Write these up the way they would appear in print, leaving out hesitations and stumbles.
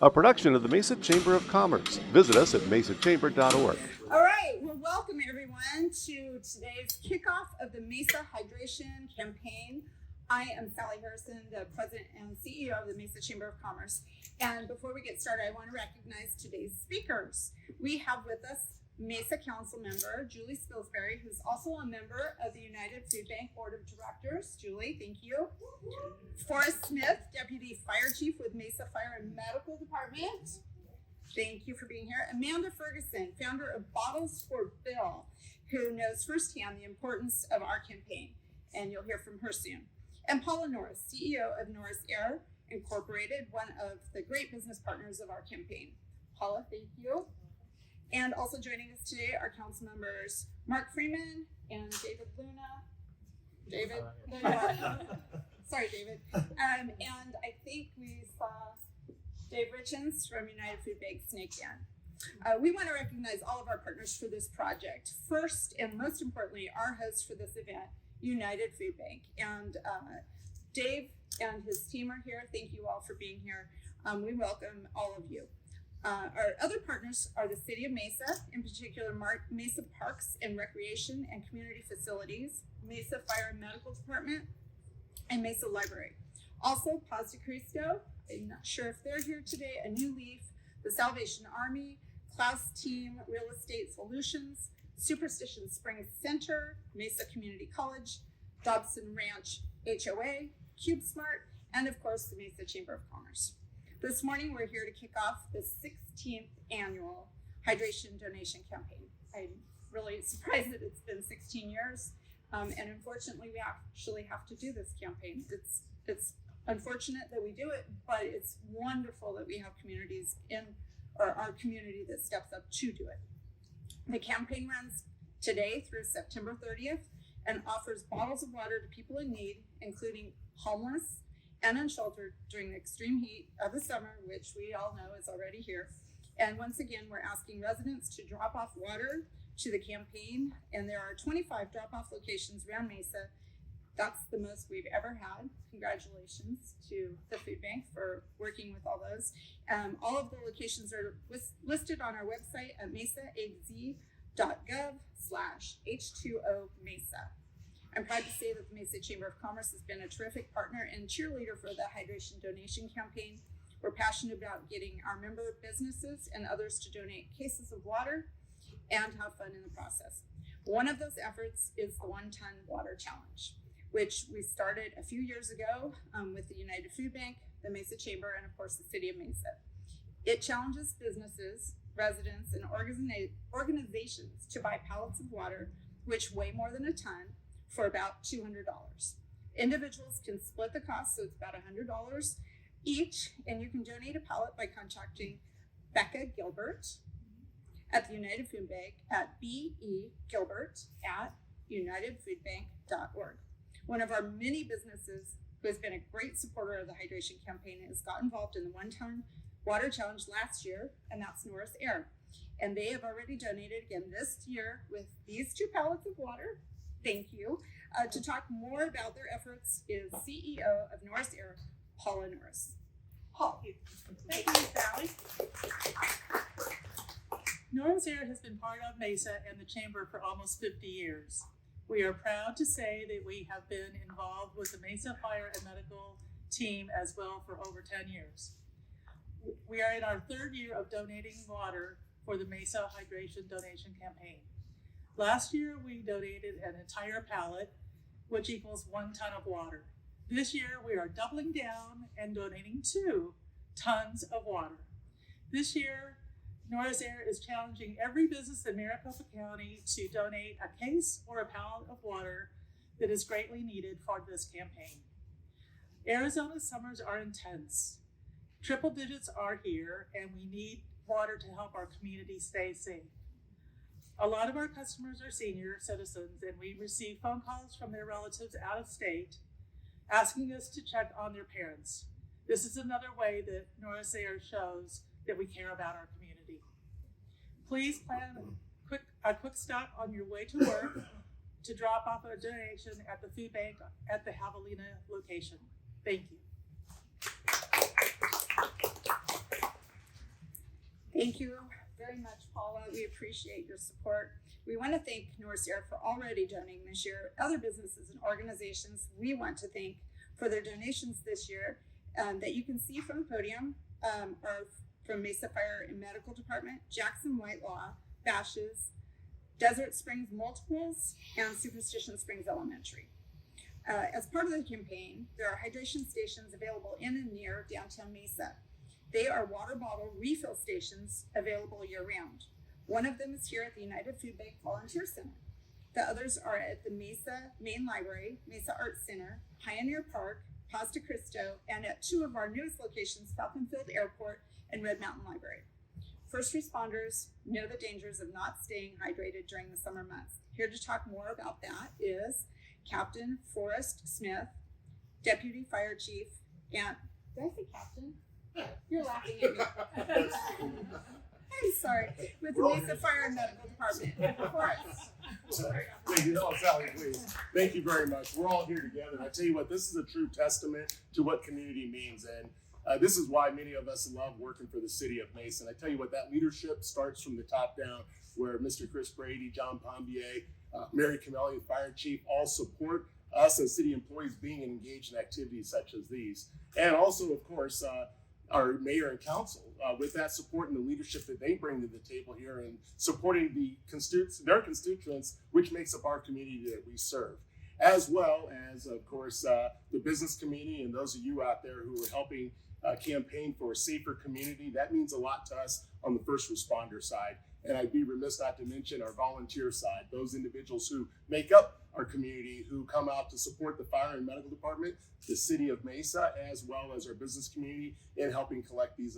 a production of the Mesa Chamber of Commerce. Visit us at mesachamber.org. All right, well, welcome everyone to today's kickoff of the Mesa Hydration Campaign. I am Sally Harrison, the President and CEO of the Mesa Chamber of Commerce. And before we get started, I want to recognize today's speakers. We have with us Mesa Council member Julie Spilsbury, who's also a member of the United Food Bank Board of Directors. Julie, thank you. Forrest Smith, Deputy Fire Chief with Mesa Fire and Medical Department. Thank you for being here. Amanda Ferguson, founder of Bottles for Bill, who knows firsthand the importance of our campaign, and you'll hear from her soon. And Paula Norris, CEO of Norris Air Incorporated, one of the great business partners of our campaign. Paula, thank you. And also joining us today are council members Mark Freeman and David Luna. David? There you are. Sorry, David. And I think we saw Dave Richens from United Food Bank Snake In. We want to recognize all of our partners for this project. First and most importantly, our host for this event, United Food Bank. And Dave and his team are here. Thank you all for being here. We welcome all of you. Our other partners are the City of Mesa, in particular Mesa Parks and Recreation and Community Facilities, Mesa Fire and Medical Department, and Mesa Library. Also, Paz de Cristo, I'm not sure if they're here today, A New Leaf, the Salvation Army, Klaus Team Real Estate Solutions, Superstition Springs Center, Mesa Community College, Dobson Ranch HOA, CubeSmart, and of course the Mesa Chamber of Commerce. This morning we're here to kick off the 16th annual Hydration Donation Campaign. I'm really surprised that it's been 16 years, and unfortunately we actually have to do this campaign. It's unfortunate that we do it, but it's wonderful that we have communities in our community that steps up to do it. The campaign runs today through September 30th and offers bottles of water to people in need, including homeless and unsheltered during the extreme heat of the summer, which we all know is already here. And once again, we're asking residents to drop off water to the campaign, and there are 25 drop-off locations around Mesa. That's the most we've ever had. Congratulations to the food bank for working with all those. All of the locations are listed on our website at mesaaz.gov/H2O-Mesa. I'm proud to say that the Mesa Chamber of Commerce has been a terrific partner and cheerleader for the Hydration Donation Campaign. We're passionate about getting our member businesses and others to donate cases of water and have fun in the process. One of those efforts is the 1-ton water challenge, which we started a few years ago with the United Food Bank, the Mesa Chamber, and of course the City of Mesa. It challenges businesses, residents, and organizations to buy pallets of water which weigh more than a ton for about $200. Individuals can split the cost, so it's about $100 each, and you can donate a pallet by contacting Becca Gilbert at the United Food Bank at begilbert@unitedfoodbank.org. One of our many businesses who has been a great supporter of the hydration campaign has got involved in the 1-ton water challenge last year, and that's Norris Air. And they have already donated again this year with these 2 pallets of water. Thank you. To talk more about their efforts is CEO of Norris Air, Paula Norris. Paul. Thank you, Sally. Norris Air has been part of Mesa and the Chamber for almost 50 years. We are proud to say that we have been involved with the Mesa Fire and Medical team as well for over 10 years. We are in our 3rd year of donating water for the Mesa Hydration Donation Campaign. Last year, we donated an entire pallet, which equals 1 ton of water. This year, we are doubling down and donating 2 tons of water. This year, Norris Air is challenging every business in Maricopa County to donate a case or a pallet of water that is greatly needed for this campaign. Arizona's summers are intense. Triple digits are here, and we need water to help our community stay safe. A lot of our customers are senior citizens, and we receive phone calls from their relatives out of state asking us to check on their parents. This is another way that Norris Air shows that we care about our community. Please plan a quick stop on your way to work to drop off a donation at the food bank at the Javelina location. Thank you. Thank you very much, Paula. We appreciate your support. We want to thank North Air for already donating this year. Other businesses and organizations we want to thank for their donations this year that you can see from the podium are from Mesa Fire and Medical Department, Jackson White Law, Bashes, Desert Springs Multiples, and Superstition Springs Elementary. As part of the campaign, there are hydration stations available in and near downtown Mesa. They are water bottle refill stations available year-round. One of them is here at the United Food Bank Volunteer Center. The others are at the Mesa Main Library, Mesa Arts Center, Pioneer Park, Costa Cristo, and at two of our newest locations, Falcon Field Airport and Red Mountain Library. First responders know the dangers of not staying hydrated during the summer months. Here to talk more about that is Captain Forrest Smith, Deputy Fire Chief, and did I say Captain? You're laughing at me. I'm sorry. With the Mesa Fire and Medical Department. Forrest. Thank you, Sally, please. Thank you very much. We're all here together. And I tell you what, this is a true testament to what community means. And this is why many of us love working for the city of Mesa. And I tell you what, that leadership starts from the top down, where Mr. Chris Brady, John Pombier, Mary Camelli, Fire Chief, all support us as city employees being engaged in activities such as these. And also, of course, our mayor and council with that support and the leadership that they bring to the table here and supporting their constituents, which makes up our community that we serve, as well as, of course, the business community and those of you out there who are helping campaign for a safer community. That means a lot to us on the first responder side. And I'd be remiss not to mention our volunteer side, those individuals who make up our community, who come out to support the fire and medical department, the city of Mesa, as well as our business community in helping collect these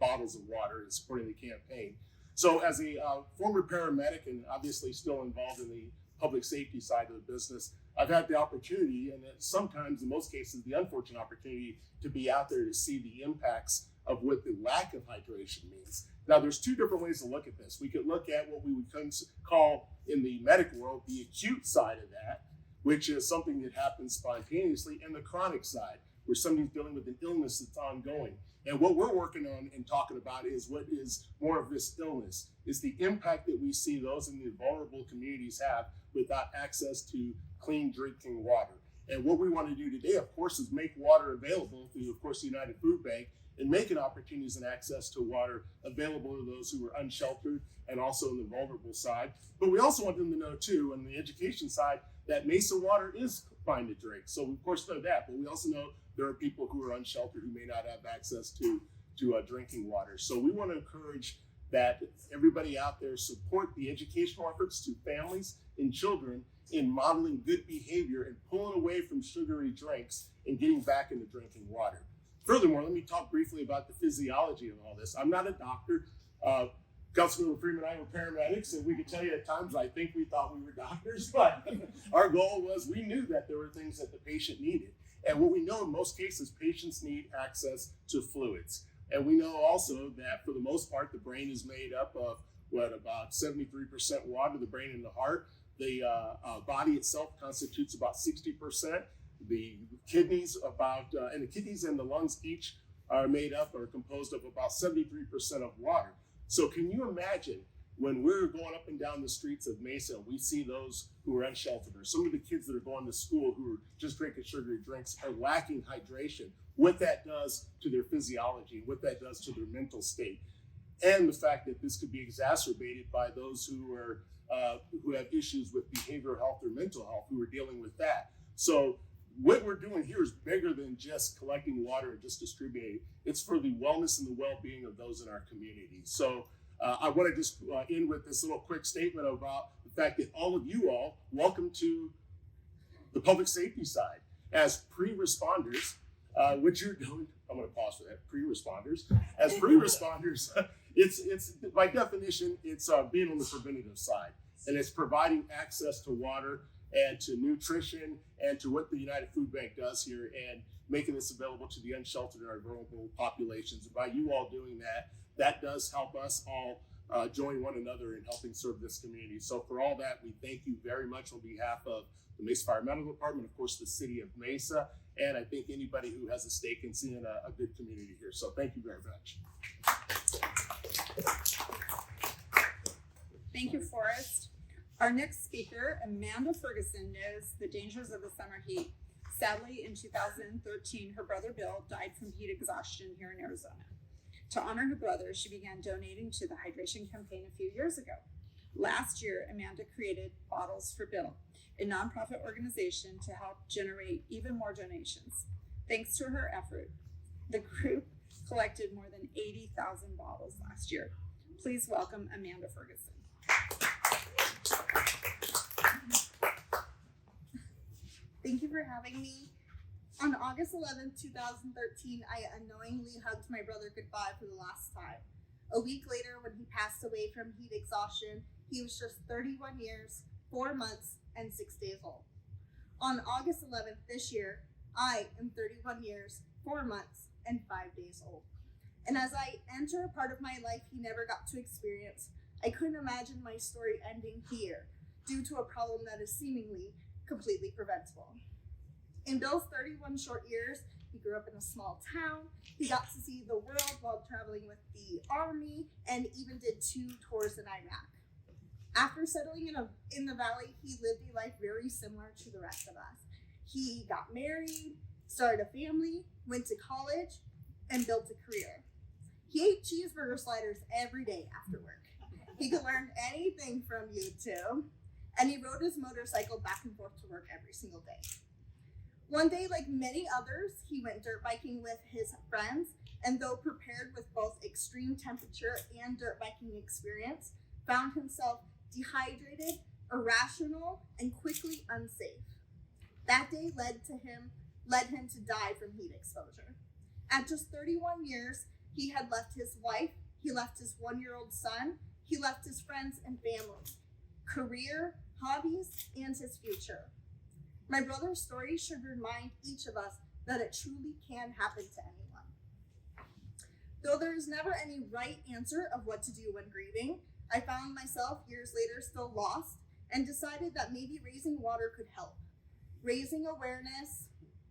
bottles of water and supporting the campaign. So as a former paramedic and obviously still involved in the public safety side of the business, I've had the opportunity, and sometimes in most cases, the unfortunate opportunity to be out there to see the impacts of what the lack of hydration means. Now, there's two different ways to look at this. We could look at what we would call in the medical world the acute side of that, which is something that happens spontaneously, and the chronic side, where somebody's dealing with an illness that's ongoing. And what we're working on and talking about is what is more of this illness, is the impact that we see those in the vulnerable communities have without access to clean drinking water. And what we want to do today, of course, is make water available through, of course, the United Food Bank, and making opportunities and access to water available to those who are unsheltered and also in the vulnerable side. But we also want them to know too, on the education side, that Mesa water is fine to drink. So we of course know that, but we also know there are people who are unsheltered who may not have access to drinking water. So we want to encourage that everybody out there support the educational efforts to families and children in modeling good behavior and pulling away from sugary drinks and getting back into drinking water. Furthermore, let me talk briefly about the physiology of all this. I'm not a doctor. Councilmember Freeman and I were paramedics, and we could tell you at times I think we thought we were doctors, but our goal was we knew that there were things that the patient needed. And what we know in most cases, patients need access to fluids. And we know also that for the most part, the brain is made up of about 73% water, the brain and the heart. The body itself constitutes about 60%. The kidneys and the kidneys and the lungs each are composed of about 73% of water. So can you imagine when we're going up and down the streets of Mesa, we see those who are unsheltered, or some of the kids that are going to school who are just drinking sugary drinks are lacking hydration, what that does to their physiology, what that does to their mental state, and the fact that this could be exacerbated by those who have issues with behavioral health or mental health, who are dealing with that. So what we're doing here is bigger than just collecting water and just distributing it. It's for the wellness and the well-being of those in our community. So I want to just end with this little quick statement about the fact that all of you all, welcome to the public safety side. As pre-responders, what you're doing, I'm going to pause for that, pre-responders. As pre-responders, it's by definition, it's being on the preventative side. And it's providing access to water and to nutrition and to what the United Food Bank does here and making this available to the unsheltered and our vulnerable populations. And by you all doing that, that does help us all join one another in helping serve this community. So for all that, we thank you very much on behalf of the Mesa Fire Medical Department, of course, the city of Mesa, and I think anybody who has a stake in seeing a good community here. So thank you very much. Thank you, Forrest. Our next speaker, Amanda Ferguson, knows the dangers of the summer heat. Sadly, in 2013, her brother Bill died from heat exhaustion here in Arizona. To honor her brother, she began donating to the Hydration Campaign a few years ago. Last year, Amanda created Bottles for Bill, a nonprofit organization to help generate even more donations. Thanks to her effort, the group collected more than 80,000 bottles last year. Please welcome Amanda Ferguson. Thank you for having me. On August 11th, 2013, I unknowingly hugged my brother goodbye for the last time. A week later, when he passed away from heat exhaustion, he was just 31 years, 4 months, and 6 days old. On August 11th this year, I am 31 years, 4 months, and 5 days old. And as I enter a part of my life he never got to experience, I couldn't imagine my story ending here due to a problem that is seemingly completely preventable. In Bill's 31 short years, he grew up in a small town. He got to see the world while traveling with the Army and even did 2 tours in Iraq. After settling in the valley, he lived a life very similar to the rest of us. He got married, started a family, went to college, and built a career. He ate cheeseburger sliders every day after work. He could learn anything from YouTube, and he rode his motorcycle back and forth to work every single day. One day, like many others, he went dirt biking with his friends, and though prepared with both extreme temperature and dirt biking experience, found himself dehydrated, irrational, and quickly unsafe. That day led him to die from heat exposure. At just 31 years, he had left his wife, he left his 1-year-old son, he left his friends and family, career, hobbies, and his future. My brother's story should remind each of us that it truly can happen to anyone. Though there is never any right answer of what to do when grieving, I found myself years later still lost and decided that maybe raising water could help. Raising awareness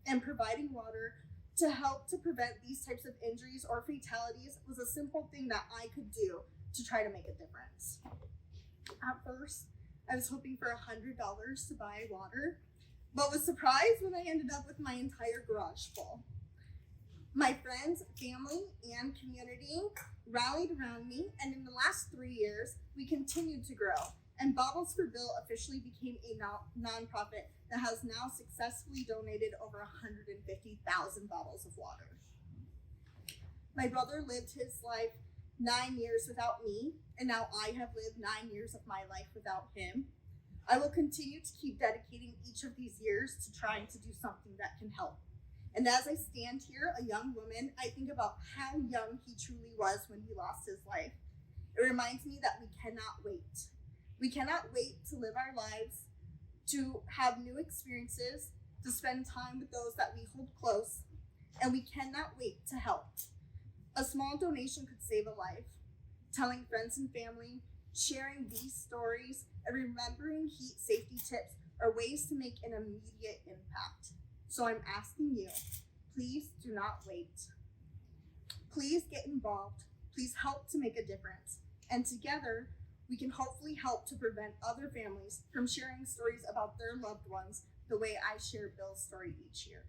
and providing water to help to prevent these types of injuries or fatalities was a simple thing that I could do to try to make a difference. At first, I was hoping for $100 to buy water, but was surprised when I ended up with my entire garage full. My friends, family, and community rallied around me, and in the last 3 years, we continued to grow, and Bottles for Bill officially became a nonprofit that has now successfully donated over 150,000 bottles of water. My brother lived his life 9 years without me, and now I have lived 9 years of my life without him. I will continue to keep dedicating each of these years to trying to do something that can help. And as I stand here, a young woman, I think about how young he truly was when he lost his life. It reminds me that we cannot wait. We cannot wait to live our lives, to have new experiences, to spend time with those that we hold close, and we cannot wait to help. A small donation could save a life. Telling friends and family, sharing these stories, and remembering heat safety tips are ways to make an immediate impact. So I'm asking you, please do not wait. Please get involved. Please help to make a difference. And together, we can hopefully help to prevent other families from sharing stories about their loved ones the way I share Bill's story each year.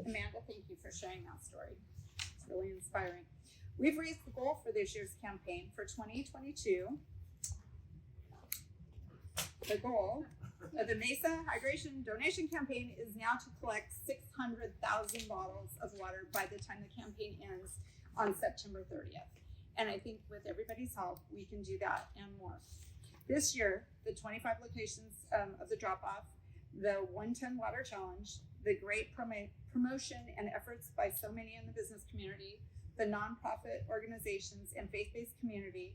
Amanda, thank you for sharing that story. It's really inspiring. We've raised the goal for this year's campaign for 2022. The goal of the Mesa Hydration Donation Campaign is now to collect 600,000 bottles of water by the time the campaign ends on September 30th. And I think with everybody's help, we can do that and more. This year, the 25 locations of the drop-off, the 1-ton water challenge, the great promotion and efforts by so many in the business community, the nonprofit organizations and faith-based community,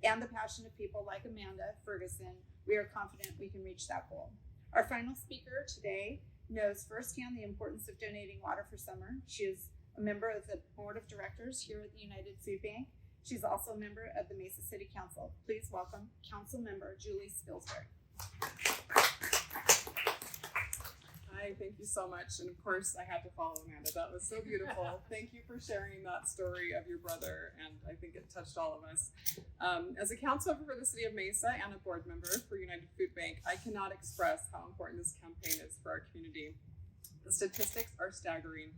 and the passion of people like Amanda Ferguson, we are confident we can reach that goal. Our final speaker today knows firsthand the importance of donating water for summer. She is a member of the board of directors here at the United Food Bank. She's also a member of the Mesa City Council. Please welcome Council Member Julie Spilsbury. Hi Hi, thank you so much. And of course, I had to follow Amanda. That was so beautiful. Thank you for sharing that story of your brother, and I think it touched all of us. As a council member for the City of Mesa and a board member for United Food Bank, I cannot express how important this campaign is for our community. The statistics are staggering.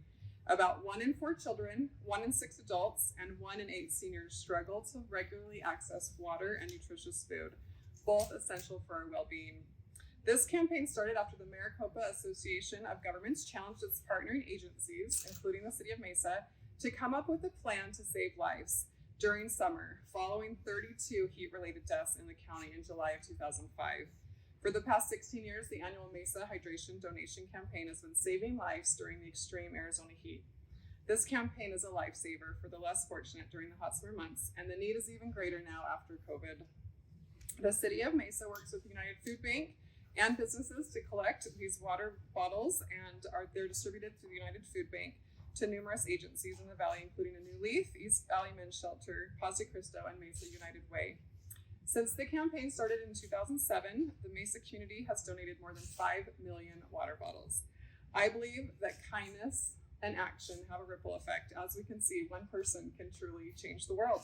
About 1 in 4 children, 1 in 6 adults, and 1 in 8 seniors struggle to regularly access water and nutritious food, both essential for our well-being. This campaign started after the Maricopa Association of Governments challenged its partnering agencies, including the City of Mesa, to come up with a plan to save lives during summer, following 32 heat-related deaths in the county in July of 2005. For the past 16 years, the annual Mesa Hydration Donation Campaign has been saving lives during the extreme Arizona heat. This campaign is a lifesaver for the less fortunate during the hot summer months, and the need is even greater now after COVID. The City of Mesa works with United Food Bank and businesses to collect these water bottles, and they're distributed through the United Food Bank to numerous agencies in the valley, including a New Leaf, East Valley Men's Shelter, Paz de Cristo, and Mesa United Way. Since the campaign started in 2007, the Mesa community has donated more than 5 million water bottles. I believe that kindness and action have a ripple effect. As we can see, one person can truly change the world.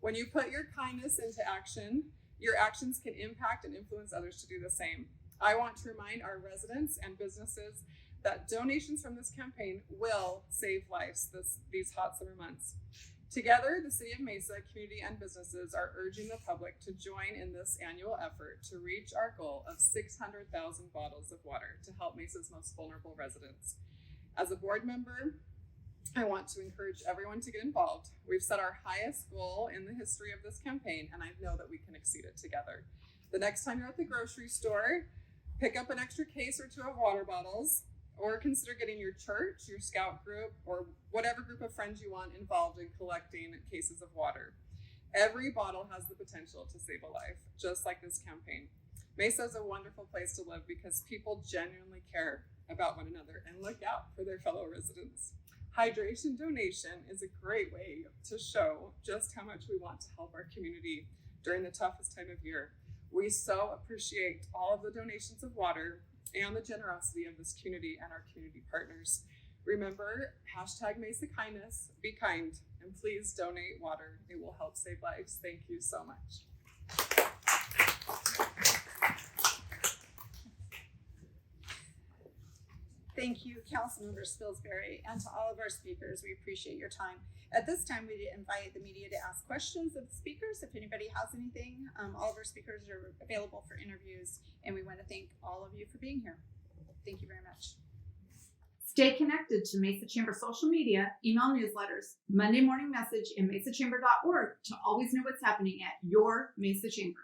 When you put your kindness into action, your actions can impact and influence others to do the same. I want to remind our residents and businesses that donations from this campaign will save lives these hot summer months. Together, the City of Mesa, community, and businesses are urging the public to join in this annual effort to reach our goal of 600,000 bottles of water to help Mesa's most vulnerable residents. As a board member, I want to encourage everyone to get involved. We've set our highest goal in the history of this campaign, and I know that we can exceed it together. The next time you're at the grocery store, pick up an extra case or 2 of water bottles, or consider getting your church, your scout group, or whatever group of friends you want involved in collecting cases of water. Every bottle has the potential to save a life, just like this campaign. Mesa is a wonderful place to live because people genuinely care about one another and look out for their fellow residents. Hydration donation is a great way to show just how much we want to help our community during the toughest time of year. We so appreciate all of the donations of water and the generosity of this community and our community partners. Remember, #Mesa Kindness, be kind, and please donate water. It will help save lives. Thank you so much. Thank you, Councilmember Spilsbury, and to all of our speakers. We appreciate your time. At this time, we invite the media to ask questions of the speakers. If anybody has anything, all of our speakers are available for interviews, and we want to thank all of you for being here. Thank you very much. Stay connected to Mesa Chamber social media, email newsletters, Monday morning message, and mesachamber.org to always know what's happening at your Mesa Chamber.